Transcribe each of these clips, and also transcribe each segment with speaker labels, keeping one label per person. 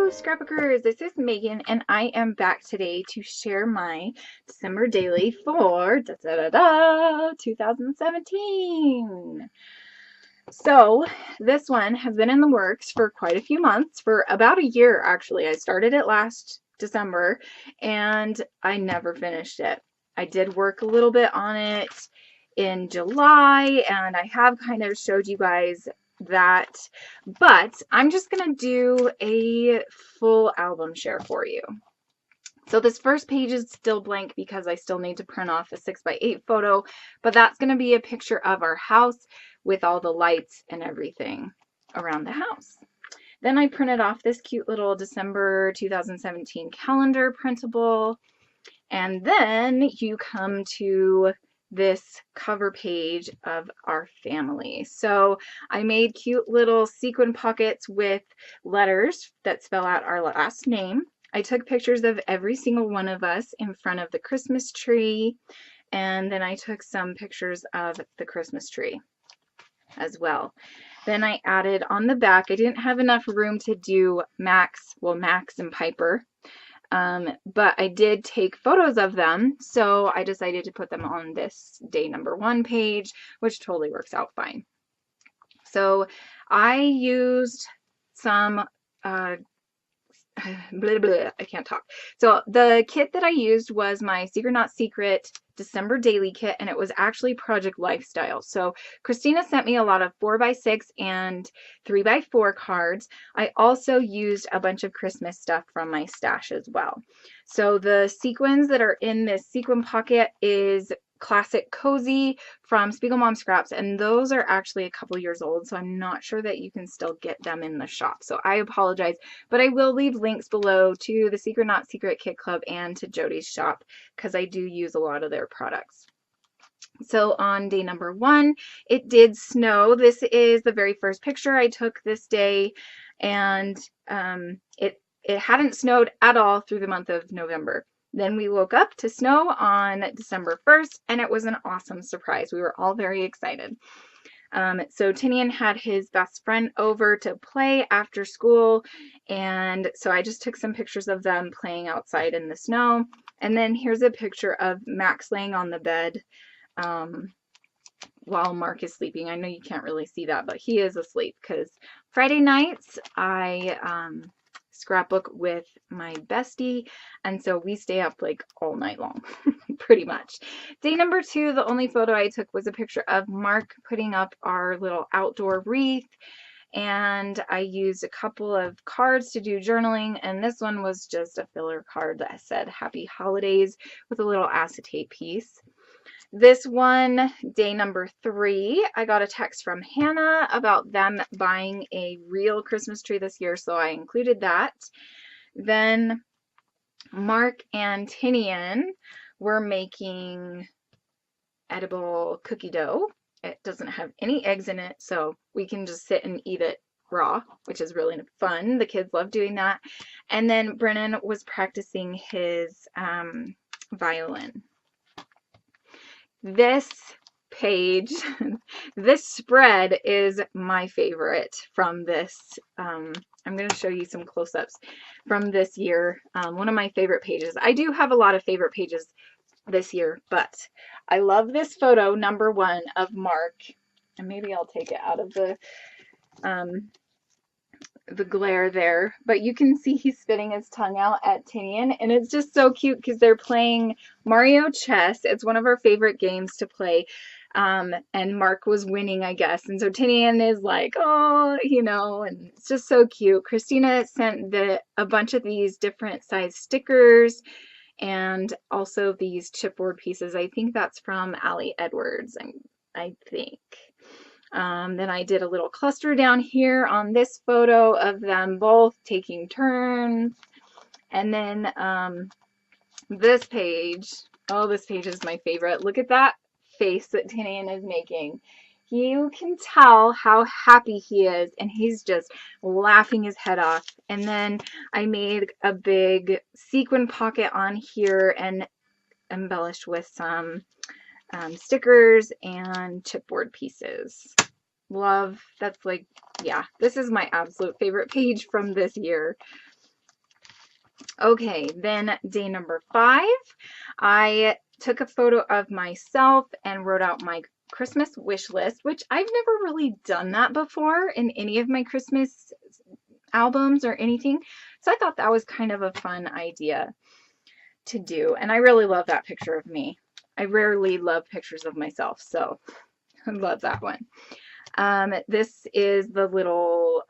Speaker 1: Hello scrapbookers, this is Megan and I am back today to share my December daily for 2017. So this one has been in the works for quite a few months, for about a year actually. I started it last December and I never finished it. I did work a little bit on it in July and I have kind of showed you guys that, but I'm just gonna do a full album share for you. So this first page is still blank because I still need to print off a 6x8 photo, but that's going to be a picture of our house with all the lights and everything around the house. Then I printed off this cute little December 2017 calendar printable, and then you come to this cover page of our family. So I made cute little sequin pockets with letters that spell out our last name. I took pictures of every single one of us in front of the Christmas tree, and then I took some pictures of the Christmas tree as well. Then I added on the back, I didn't have enough room to do Max and Piper, but I did take photos of them, so I decided to put them on this day number 1 page, which totally works out fine. So I used some blah, blah, I can't talk. So the kit that I used was my Secret Not Secret December daily kit, and it was actually Project Lifestyle. So Christina sent me a lot of 4x6 and 3x4 cards. I also used a bunch of Christmas stuff from my stash as well. So the sequins that are in this sequin pocket is Classic Cozy from Spiegel Mom Scraps, and those are actually a couple years old, so I'm not sure that you can still get them in the shop, so I apologize, but I will leave links below to the Secret Not Secret Kit Club and to Jody's shop because I do use a lot of their products. So on day number 1, it did snow. This is the very first picture I took this day, and it hadn't snowed at all through the month of November. Then we woke up to snow on December 1st, and it was an awesome surprise. We were all very excited. So Tinian had his best friend over to play after school, and so I just took some pictures of them playing outside in the snow. And then here's a picture of Max laying on the bed while Mark is sleeping. I know you can't really see that, but he is asleep because Friday nights I scrapbook with my bestie, and so we stay up like all night long pretty much. Day number 2, the only photo I took was a picture of Mark putting up our little outdoor wreath, and I used a couple of cards to do journaling, and this one was just a filler card that said Happy Holidays with a little acetate piece. This one, day number 3, I got a text from Hannah about them buying a real Christmas tree this year, so I included that. Then Mark and Tinian were making edible cookie dough. It doesn't have any eggs in it, so we can just sit and eat it raw, which is really fun. The kids love doing that. And then Brennan was practicing his violin. This page, this spread is my favorite from this. I'm going to show you some close-ups from this year. One of my favorite pages. I do have a lot of favorite pages this year, but I love this photo, number 1, of Mark. And maybe I'll take it out of the glare there, but you can see he's spitting his tongue out at Tinian, and it's just so cute because they're playing Mario Chess. It's one of our favorite games to play, and Mark was winning, I guess, and so Tinian is like, oh, you know, and it's just so cute. Christina sent a bunch of these different size stickers and also these chipboard pieces. I think that's from Allie Edwards, I think. Then I did a little cluster down here on this photo of them both taking turns. And then this page, oh, this page is my favorite. Look at that face that Tinian is making. You can tell how happy he is, and he's just laughing his head off. And then I made a big sequin pocket on here and embellished with some stickers and chipboard pieces. Love, that's like, yeah, this is my absolute favorite page from this year. Okay, then day number 5, I took a photo of myself and wrote out my Christmas wish list, which I've never really done that before in any of my Christmas albums or anything. So I thought that was kind of a fun idea to do. And I really love that picture of me. I rarely love pictures of myself, so I love that one. This is the little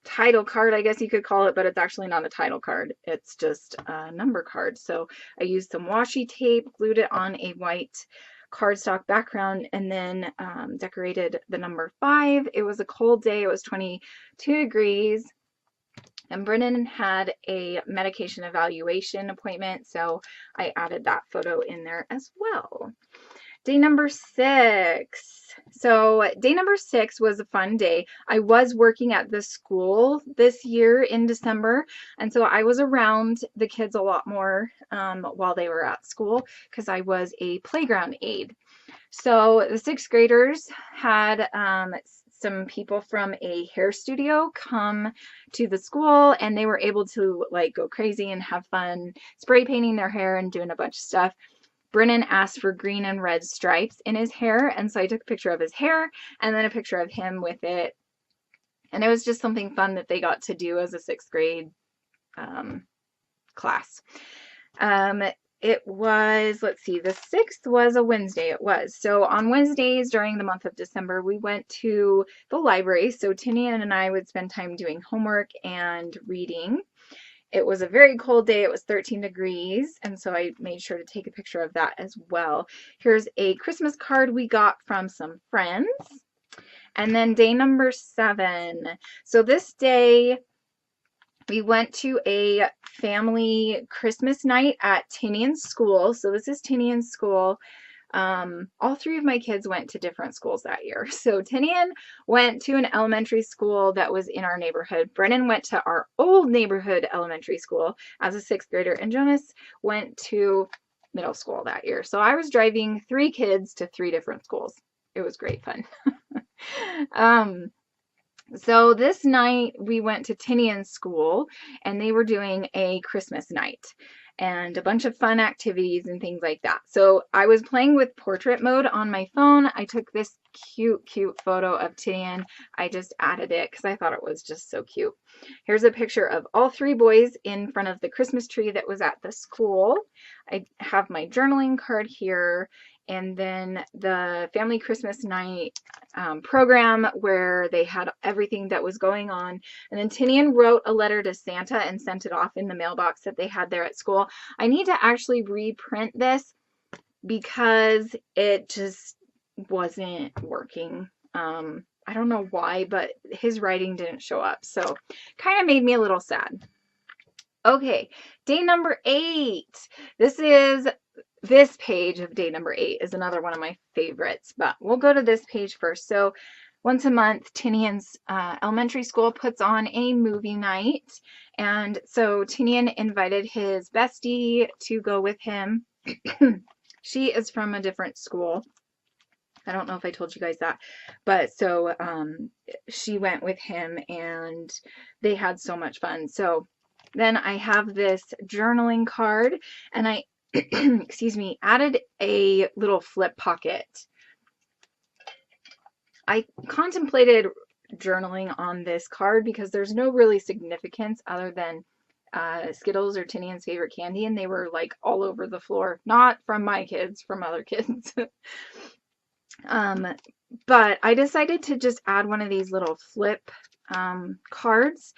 Speaker 1: title card, I guess you could call it, but it's actually not a title card. It's just a number card. So I used some washi tape, glued it on a white cardstock background, and then decorated the number 5. It was a cold day. It was 22 degrees. And Brennan had a medication evaluation appointment, so I added that photo in there as well. Day number 6. So day number 6 was a fun day. I was working at the school this year in December, and so I was around the kids a lot more while they were at school because I was a playground aide. So the 6th graders had some people from a hair studio come to the school, and they were able to like go crazy and have fun spray painting their hair and doing a bunch of stuff. Brennan asked for green and red stripes in his hair, and so I took a picture of his hair and then a picture of him with it. And it was just something fun that they got to do as a 6th grade class. It was, let's see, the 6th was a Wednesday. It was. So on Wednesdays during the month of December, we went to the library. So Tinian and I would spend time doing homework and reading. It was a very cold day. It was 13 degrees, and so I made sure to take a picture of that as well. Here's a Christmas card we got from some friends. And then day number 7. So this day, we went to a family Christmas night at Tinian's school. So this is Tinian's school. All 3 of my kids went to different schools that year. So Tinian went to an elementary school that was in our neighborhood. Brennan went to our old neighborhood elementary school as a 6th grader, and Jonas went to middle school that year. So I was driving 3 kids to 3 different schools. It was great fun. So this night we went to Tinian's school, and they were doing a Christmas night and a bunch of fun activities and things like that. So I was playing with portrait mode on my phone. I took this cute photo of Tinian. I just added it because I thought it was just so cute. Here's a picture of all 3 boys in front of the Christmas tree that was at the school. I have my journaling card here, and then the family Christmas night program where they had everything that was going on. And then Tinian wrote a letter to Santa and sent it off in the mailbox that they had there at school. I need to actually reprint this because it just wasn't working. I don't know why, but his writing didn't show up. So kind of made me a little sad. Okay, day number 8. This page of day number 8 is another one of my favorites, but we'll go to this page first. So once a month, Tinian's elementary school puts on a movie night, and so Tinian invited his bestie to go with him. She is from a different school. I don't know if I told you guys that, but so she went with him, and they had so much fun. So then I have this journaling card, and I excuse me, added a little flip pocket. I contemplated journaling on this card because there's no really significance other than Skittles are Tinian's favorite candy, and they were like all over the floor. Not from my kids, from other kids. But I decided to just add one of these little flip cards.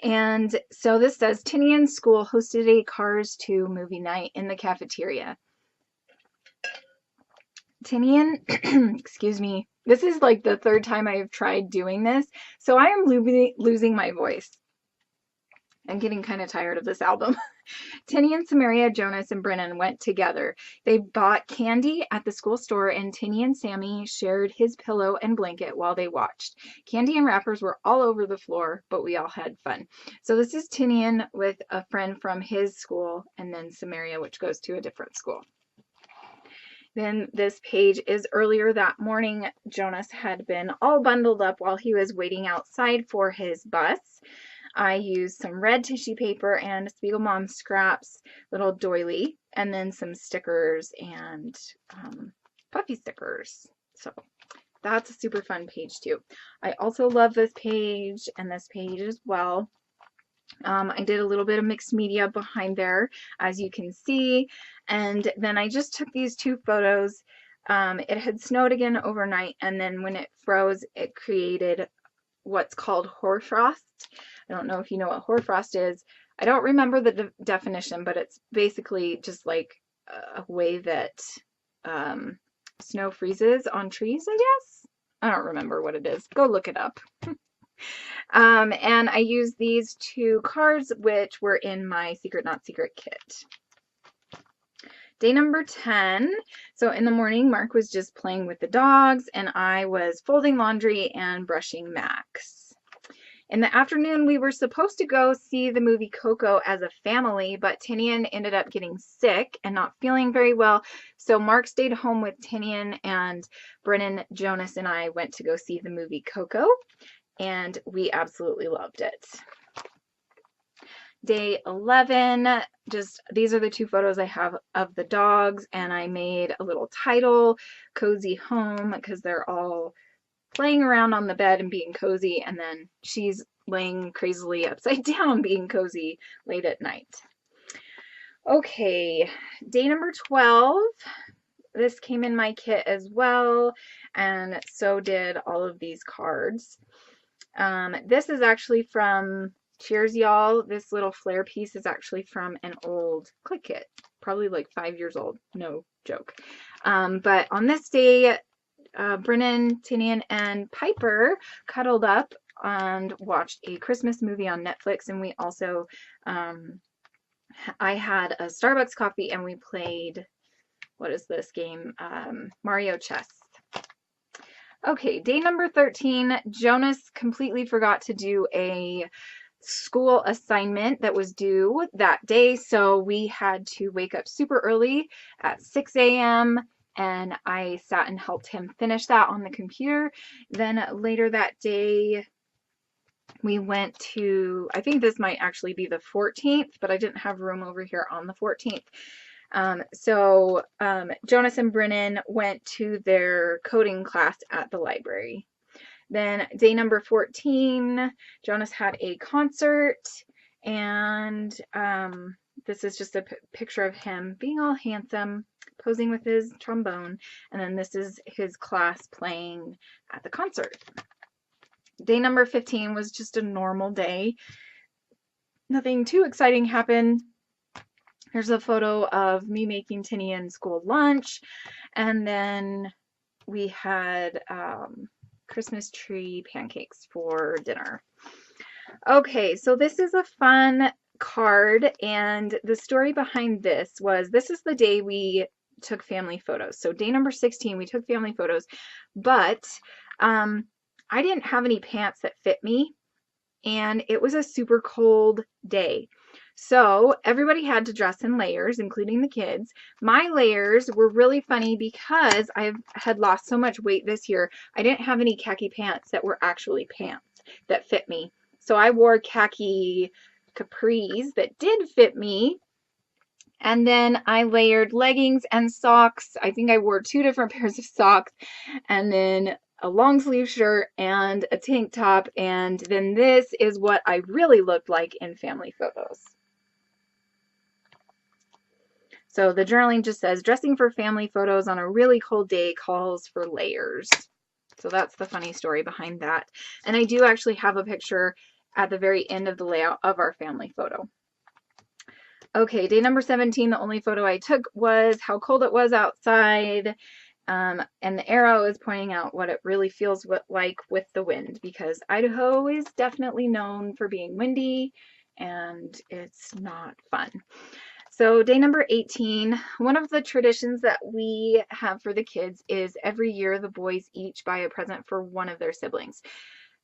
Speaker 1: And so this says, Tinian's school hosted a Cars 2 movie night in the cafeteria. Tinian, excuse me, this is like the 3rd time I've tried doing this, so I am losing my voice. I'm getting kind of tired of this album. Tinian, Samaria, Jonas, and Brennan went together. They bought candy at the school store, and Tinian Sammy shared his pillow and blanket while they watched. Candy and wrappers were all over the floor, but we all had fun. So this is Tinian with a friend from his school, and then Samaria, which goes to a different school. Then this page is earlier that morning. Jonas had been all bundled up while he was waiting outside for his bus. I used some red tissue paper and Spiegel Mom Scraps little doily, and then some stickers and puffy stickers. So that's a super fun page too. I also love this page and this page as well. I did a little bit of mixed media behind there, as you can see, and then I just took these two photos. It had snowed again overnight, and then when it froze, it created what's called hoarfrost. I don't know if you know what hoarfrost is. I don't remember the definition, but it's basically just like a way that snow freezes on trees, I guess. I don't remember what it is. Go look it up. And I used these two cards, which were in my Secret Not Secret kit. Day number 10. So in the morning, Mark was just playing with the dogs, and I was folding laundry and brushing Max. In the afternoon, we were supposed to go see the movie Coco as a family, but Tinian ended up getting sick and not feeling very well. So Mark stayed home with Tinian, and Brennan, Jonas, and I went to go see the movie Coco, and we absolutely loved it. Day 11, just these are the two photos I have of the dogs, and I made a little title, Cozy Home, because they're all playing around on the bed and being cozy, and then she's laying crazily upside down being cozy late at night. Okay, day number 12. This came in my kit as well, and so did all of these cards. This is actually from Cheers Y'all. This little flare piece is actually from an old click kit, probably like 5 years old, no joke. But on this day, Brennan, Tinian, and Piper cuddled up and watched a Christmas movie on Netflix, and we also, I had a Starbucks coffee and we played, what is this game? Mario Chess. Okay, day number 13, Jonas completely forgot to do a school assignment that was due that day, so we had to wake up super early at 6 a.m. and I sat and helped him finish that on the computer. Then later that day, we went to, I think this might actually be the 14th, but I didn't have room over here on the 14th. So Jonas and Brennan went to their coding class at the library. Then day number 14, Jonas had a concert, and this is just a picture of him being all handsome, posing with his trombone, and then this is his class playing at the concert. Day number 15 was just a normal day. Nothing too exciting happened. Here's a photo of me making Tinian school lunch, and then we had Christmas tree pancakes for dinner. Okay, so this is a fun card, and the story behind this was, this is the day we took family photos. So day number 16, we took family photos, but I didn't have any pants that fit me, and it was a super cold day. So everybody had to dress in layers, including the kids. My layers were really funny because I had lost so much weight this year. I didn't have any khaki pants that were actually pants that fit me. So I wore khaki capris that did fit me. And then I layered leggings and socks. I think I wore 2 different pairs of socks, and then a long sleeve shirt and a tank top. And then this is what I really looked like in family photos. So the journaling just says, dressing for family photos on a really cold day calls for layers. So that's the funny story behind that. And I do actually have a picture at the very end of the layout of our family photo. Okay, day number 17, the only photo I took was how cold it was outside. And the arrow is pointing out what it really feels like with the wind, because Idaho is definitely known for being windy and it's not fun. So day number 18, one of the traditions that we have for the kids is every year the boys each buy a present for one of their siblings.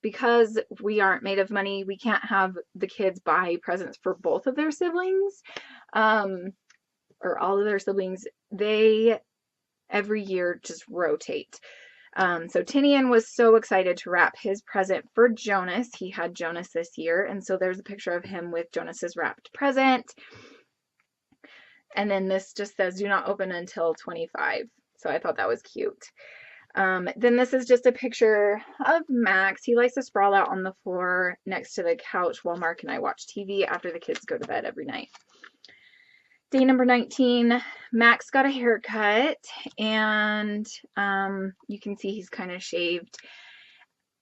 Speaker 1: Because we aren't made of money, we can't have the kids buy presents for both of their siblings, or all of their siblings. They every year just rotate. So Tinian was so excited to wrap his present for Jonas. He had Jonas this year, and so there's a picture of him with Jonas's wrapped present. And then this just says, do not open until 25. So I thought that was cute. Then this is just a picture of Max. He likes to sprawl out on the floor next to the couch while Mark and I watch TV after the kids go to bed every night. Day number 19, Max got a haircut, and you can see he's kind of shaved.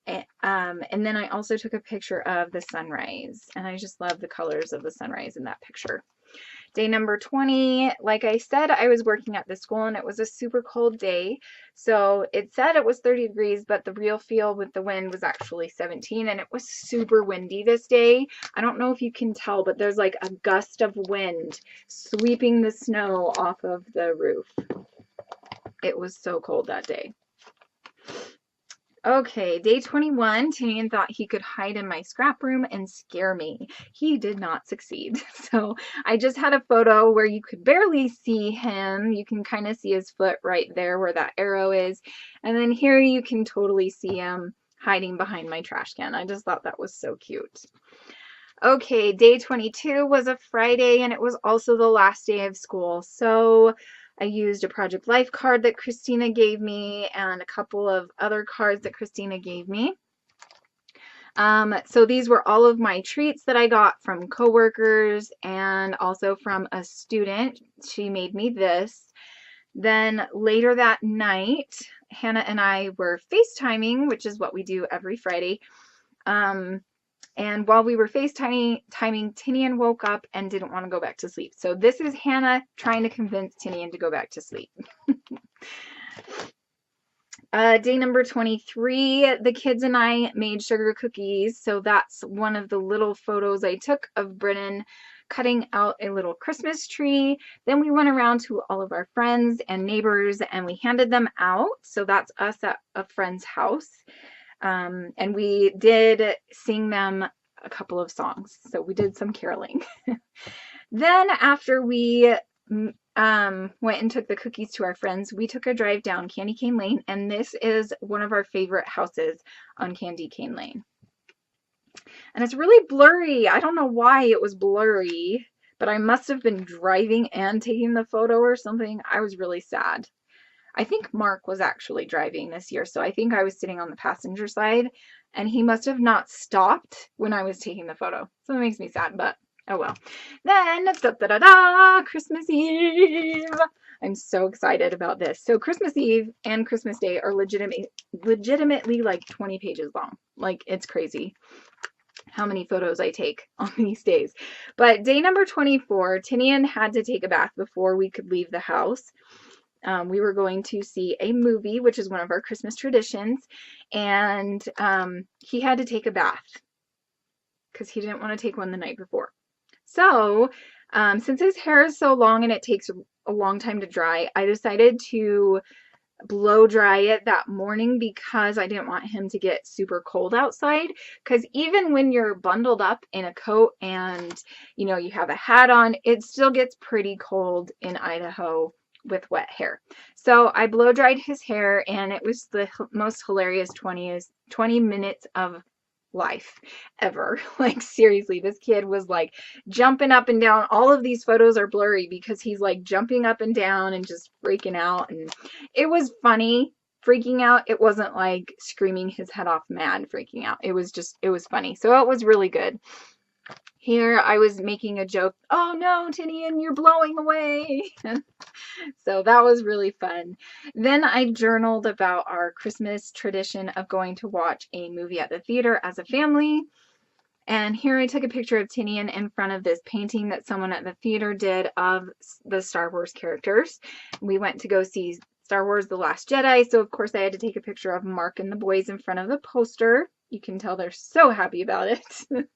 Speaker 1: And then I also took a picture of the sunrise, and I just love the colors of the sunrise in that picture. Day number 20, like I said, I was working at the school and it was a super cold day. So it said it was 30 degrees, but the real feel with the wind was actually 17, and it was super windy this day. I don't know if you can tell, but there's like a gust of wind sweeping the snow off of the roof. It was so cold that day. Okay, day 21, Tinian thought he could hide in my scrap room and scare me. He did not succeed. So I just had a photo where you could barely see him. You can kind of see his foot right there where that arrow is. And then here you can totally see him hiding behind my trash can. I just thought that was so cute. Okay, day 22 was a Friday, and it was also the last day of school. So I used a Project Life card that Christina gave me and a couple of other cards that Christina gave me. So these were all of my treats that I got from coworkers and also from a student. She made me this. Then later that night, Hannah and I were FaceTiming, which is what we do every Friday. And while we were FaceTiming, Tinian woke up and didn't want to go back to sleep. So this is Hannah trying to convince Tinian to go back to sleep. Day number 23, the kids and I made sugar cookies. So that's one of the little photos I took of Brennan cutting out a little Christmas tree. Then we went around to all of our friends and neighbors and we handed them out. So that's us at a friend's house. And we did sing them a couple of songs. So we did some caroling. Then after we went and took the cookies to our friends, we took a drive down Candy Cane Lane, and this is one of our favorite houses on Candy Cane Lane. And it's really blurry. I don't know why it was blurry, but I must have been driving and taking the photo or something. I was really sad. I think Mark was actually driving this year, so I think I was sitting on the passenger side, and he must have not stopped when I was taking the photo. So it makes me sad, but oh well. Then, Christmas Eve. I'm so excited about this. So Christmas Eve and Christmas Day are legitimately like 20 pages long. Like, it's crazy how many photos I take on these days. But day number 24, Tinian had to take a bath before we could leave the house. We were going to see a movie, which is one of our Christmas traditions, and he had to take a bath because he didn't want to take one the night before. So since his hair is so long and it takes a long time to dry, I decided to blow dry it that morning because I didn't want him to get super cold outside, because even when you're bundled up in a coat and you have a hat on, it still gets pretty cold in Idaho with wet hair. So I blow dried his hair, and it was the most hilarious 20 minutes of life ever. Like, seriously, this kid was like jumping up and down. All of these photos are blurry because he's like jumping up and down and just freaking out, and it was funny freaking out. It wasn't like screaming his head off mad freaking out. It was funny. So it was really good. Here I was making a joke, oh no, Tinian, you're blowing away. So that was really fun. Then I journaled about our Christmas tradition of going to watch a movie at the theater as a family. And here I took a picture of Tinian in front of this painting that someone at the theater did of the Star Wars characters. We went to go see Star Wars The Last Jedi, so of course I had to take a picture of Mark and the boys in front of the poster. You can tell they're so happy about it.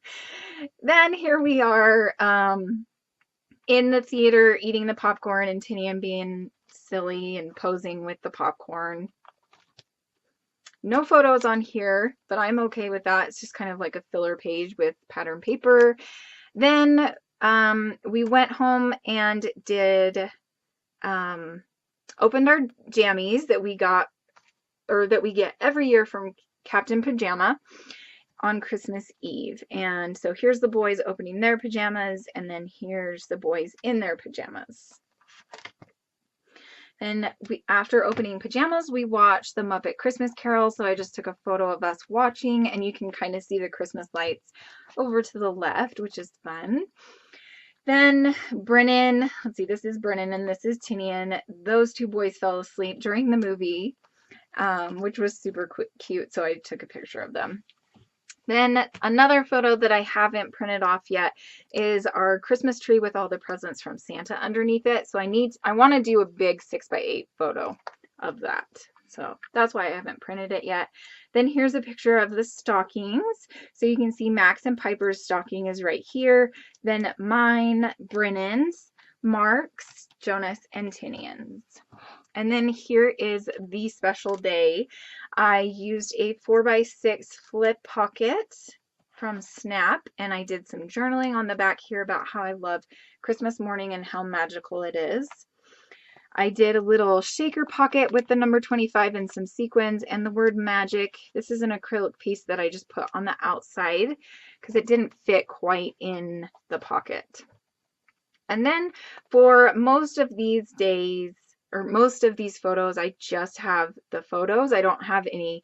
Speaker 1: Then here we are in the theater eating the popcorn, and Tinian being silly and posing with the popcorn. No photos on here, but I'm okay with that. It's just kind of like a filler page with pattern paper. Then we went home and did opened our jammies that we got or that we get every year from Captain Pajama on Christmas Eve. And so here's the boys opening their pajamas, and then here's the boys in their pajamas. And after opening pajamas, we watched the Muppet Christmas Carol. So I just took a photo of us watching, and you can kind of see the Christmas lights over to the left, which is fun. Then Brennan, let's see, this is Brennan and this is Tinian. Those two boys fell asleep during the movie, which was super cute. So I took a picture of them. Then another photo that I haven't printed off yet is our Christmas tree with all the presents from Santa underneath it. So I want to do a big 6x8 photo of that. So that's why I haven't printed it yet. Then here's a picture of the stockings. So you can see Max and Piper's stocking is right here. Then mine, Brennan's, Mark's, Jonas, and Tinian's. And then here is the special day. I used a 4x6 flip pocket from Snap, and I did some journaling on the back here about how I love Christmas morning and how magical it is. I did a little shaker pocket with the number 25 and some sequins and the word magic. This is an acrylic piece that I just put on the outside because it didn't fit quite in the pocket. And then for most of these days, or most of these photos, I just have the photos. I don't have any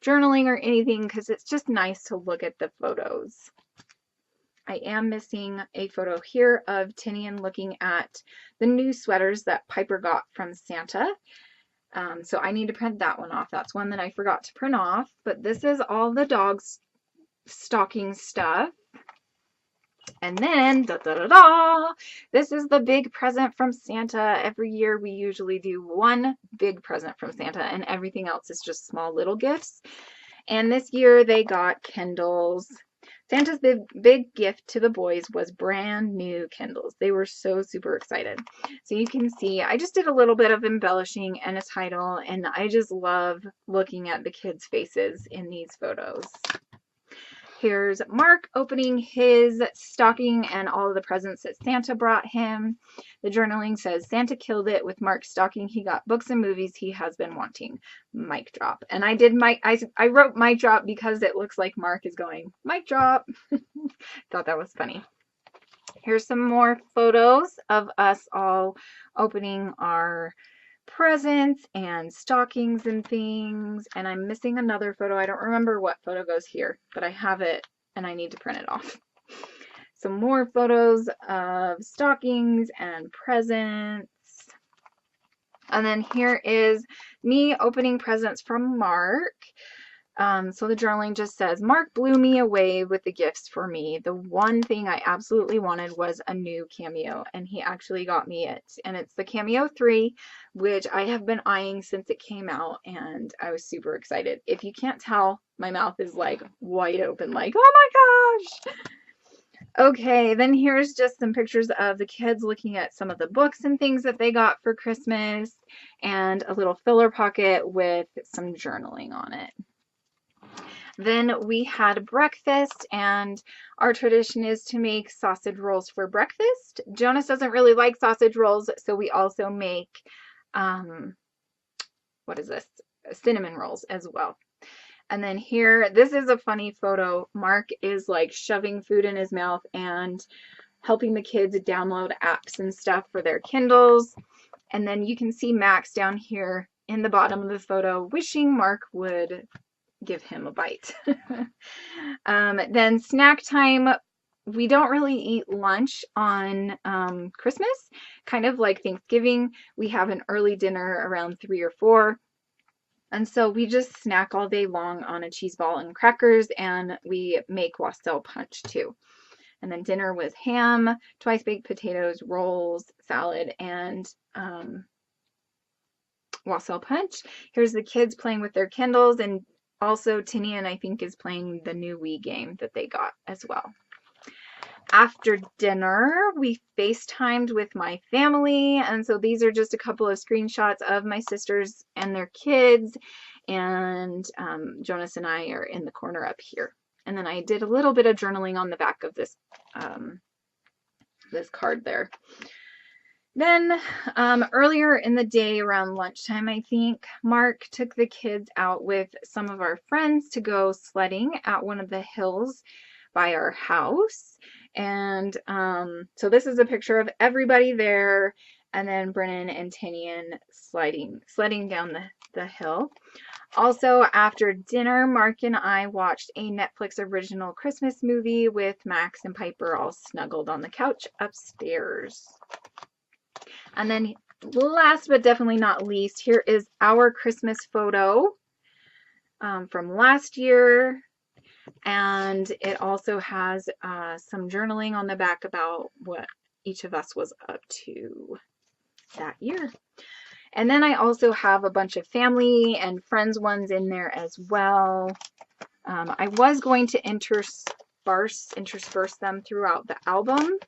Speaker 1: journaling or anything because it's just nice to look at the photos. I am missing a photo here of Tinian looking at the new sweaters that Piper got from Santa. So I need to print that one off. That's one that I forgot to print off. But this is all the dog's stocking stuff. And then, this is the big present from Santa. Every year we usually do one big present from Santa and everything else is just small little gifts. And this year they got Kindles. Santa's big gift to the boys was brand new Kindles. They were so super excited. So you can see I just did a little bit of embellishing and a title, and I just love looking at the kids' faces in these photos. Here's Mark opening his stocking and all of the presents that Santa brought him. The journaling says, Santa killed it with Mark's stocking. He got books and movies he has been wanting. Mic drop. And I wrote mic drop because it looks like Mark is going, mic drop. Thought that was funny. Here's some more photos of us all opening our presents and stockings and things, and I'm missing another photo. I don't remember what photo goes here, but I have it and I need to print it off. Some more photos of stockings and presents. And then here is me opening presents from Mark. So the journaling just says, Mark blew me away with the gifts for me. The one thing I absolutely wanted was a new Cameo, and he actually got me it. And it's the Cameo 3, which I have been eyeing since it came out, and I was super excited. If you can't tell, my mouth is like wide open, like, oh my gosh! Okay, then here's just some pictures of the kids looking at some of the books and things that they got for Christmas, and a little filler pocket with some journaling on it. Then we had breakfast, and our tradition is to make sausage rolls for breakfast. Jonas doesn't really like sausage rolls, so we also make, what is this? Cinnamon rolls as well. And then here, this is a funny photo. Mark is like shoving food in his mouth and helping the kids download apps and stuff for their Kindles. And then you can see Max down here in the bottom of the photo wishing Mark would give him a bite. Then snack time. We don't really eat lunch on Christmas, kind of like Thanksgiving. We have an early dinner around 3 or 4. And so we just snack all day long on a cheese ball and crackers, and we make wassail punch too. And then dinner was ham, twice baked potatoes, rolls, salad, and wassail punch. Here's the kids playing with their Kindles, and also Tinian, I think, is playing the new Wii game that they got as well. After dinner, we FaceTimed with my family, and so these are just a couple of screenshots of my sisters and their kids, and Jonas and I are in the corner up here. And then I did a little bit of journaling on the back of this this card there. Then earlier in the day, around lunchtime, I think, Mark took the kids out with some of our friends to go sledding at one of the hills by our house. And so this is a picture of everybody there, and then Brennan and Tinian sledding down the hill. Also, after dinner, Mark and I watched a Netflix original Christmas movie with Max and Piper all snuggled on the couch upstairs. And then last but definitely not least, here is our Christmas photo from last year. And it also has some journaling on the back about what each of us was up to that year. And then I also have a bunch of family and friends ones in there as well. I was going to intersperse them throughout the album,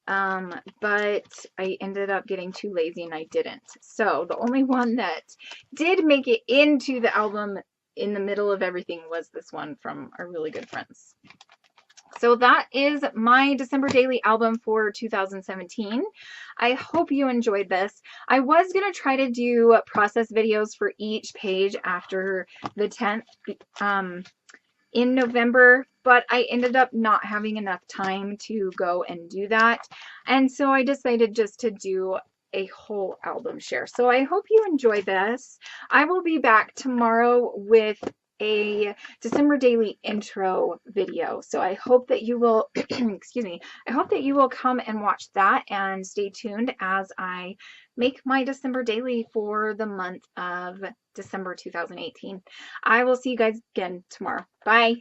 Speaker 1: but I ended up getting too lazy and I didn't. So the only one that did make it into the album in the middle of everything was this one from our really good friends. So that is my December Daily album for 2017. I hope you enjoyed this. I was going to try to do process videos for each page after the 10th in November, but I ended up not having enough time to go and do that. And so I decided just to do a whole album share. So I hope you enjoy this. I will be back tomorrow with a December Daily intro video. So I hope that you will, excuse me, I hope that you will come and watch that and stay tuned as I make my December Daily for the month of December 2018. I will see you guys again tomorrow. Bye.